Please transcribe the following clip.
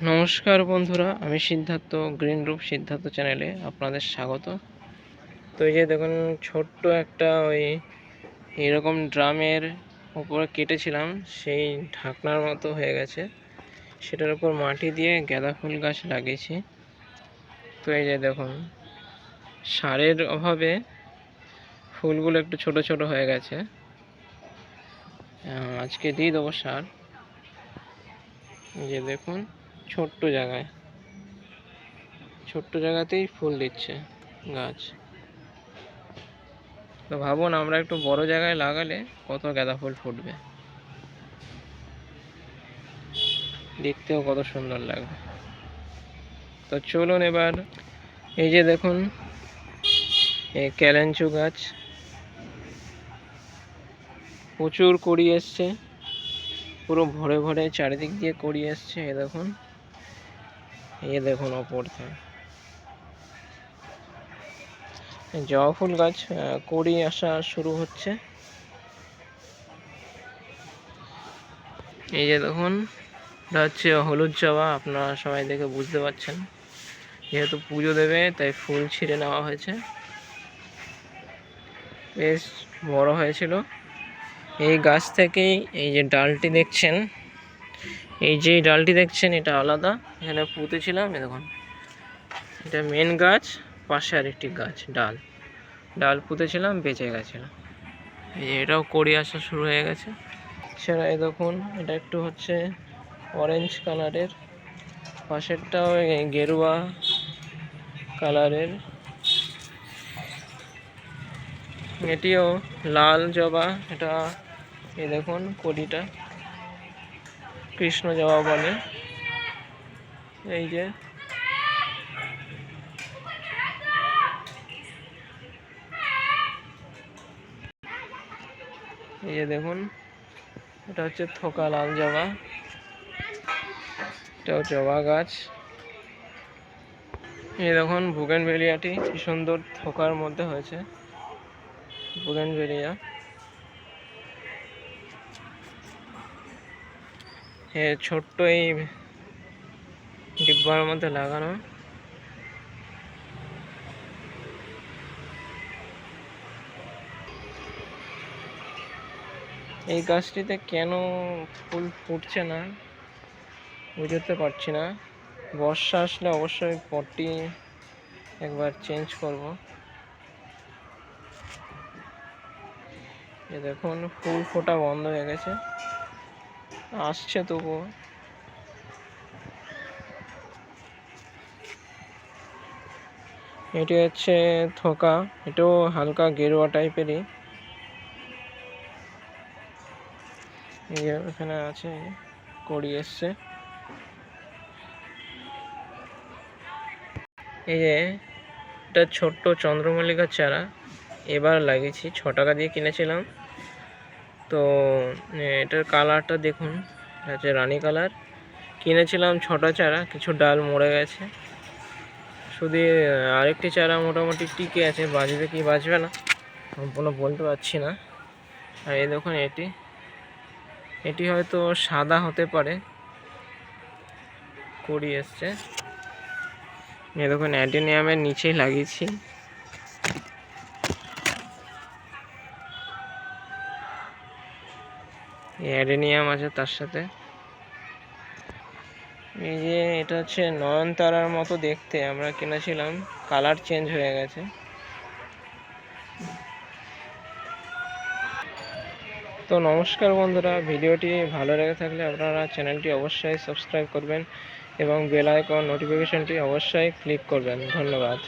নমস্কার বন্ধুরা, আমি সিদ্ধার্থ, গ্রিন রুপ সিদ্ধার্থ চ্যানেলে আপনাদের স্বাগত। তো এই যে দেখুন, ছোট্ট একটা এরকম ড্রামের উপরে কেটেছিলাম, সেই ঢাকনার মতো হয়ে গেছে। সেটার উপর মাটি দিয়ে গাঁদা ফুল গাছ লাগিয়েছি। তো এই যে দেখুন, সারের অভাবে ফুলগুলো একটু ছোট ছোট হয়ে গেছে। আজকে দিয়ে দেবো সার। এই যে দেখুন, ছোট্ট জায়গাতেই ফুল দিচ্ছে গাছ। তো ভাবুন, আমরা একটু বড় জায়গায় লাগালে কত গাঁদা ফুল ফুটবে, দেখতেও কত সুন্দর লাগবে। তো চলুন এবার, এই যে দেখুন, এই ক্যালেঞ্চু গাছ প্রচুর কড়ি এসছে, পুরো ভরে ভরে চারিদিক দিয়ে কড়ি এসছে। এই দেখুন ওপরটা জবা ফুল গাছ কড়ি আসা শুরু হচ্ছে। এই যে দেখুন, এটা হচ্ছে হলুদ জবা। আপনারা সবাই দেখে বুঝতে পারছেন, যেহেতু পুজো দেবে তাই ফুল ছিঁড়ে নেওয়া হয়েছে। বেশ বড় হয়েছিল। এই গাছ থেকেই এই যে ডালটি দেখছেন, এটা আলাদা। এখানে পুঁতেছিলাম, দেখুন এটা মেন গাছ, পাশে আরেকটি গাছ ডাল পুঁতেছিলাম, বেঁচে গেছিল। এই যে এটাও কড়ি আসা শুরু হয়ে গেছে। এছাড়া এই দেখুন, এটা একটু হচ্ছে অরেঞ্জ কালারের, পাশেরটাও গেরুয়া কালারের, এটিও লাল জবা। এটা এই দেখুন, কড়িটা কৃষ্ণ জবা বলে। এই যে দেখুন, এটা হচ্ছে থোকা লাল জবা, এটাও জবা গাছ। এই দেখুন, বুগেনভেলিয়াটি কি সুন্দর থোকার মধ্যে হয়েছে। বুগেনভেলিয়া ছোট্ট এই ডিব্বার মধ্যে লাগানো। এই গাছটিতে কেন ফুল ফুটছে না বুঝতে পারছি না। বর্ষা আসলে অবশ্যই পটটি একবার চেঞ্জ করব। এই দেখুন, ফুল ফোটা বন্ধ হয়ে গেছে, আসছে তবুও। এটি হচ্ছে থোকা, এটাও হালকা গেরুয়া টাইপেরই। এখানে আছে, কড়ি এসছে। এই যে এটা ছোট্ট চন্দ্রমল্লিকার চারা, এবার লাগিয়েছি, 6 টাকা দিয়ে কিনেছিলাম। তো এটার কালারটা দেখুন, এটা হচ্ছে রানী কালার। কিনেছিলাম 6টা চারা, কিছু ডাল মরে গেছে, শুধু আরেকটি চারা মোটামুটি টিকে আছে। বাজবে কি বাজবে না সম্পূর্ণ বলতে পারছি না। আর এই দেখুন, এটি হয়তো সাদা হতে পারে, কড়ি এসছে। এই দেখুন, অ্যাডেনিয়ামের নিচেই লাগিয়েছি। অ্যাডেনিয়াম আছে তার সাথে। এই যে এটা হচ্ছে নয়নতারার মতো দেখতে, আমরা কিনেছিলাম, কালার চেঞ্জ হয়ে গেছে। তো নমস্কার বন্ধুরা, ভিডিওটি ভালো লেগে থাকলে আপনারা চ্যানেলটি অবশ্যই সাবস্ক্রাইব করবেন এবং বেল আইকন নোটিফিকেশনটি অবশ্যই ক্লিক করবেন। ধন্যবাদ।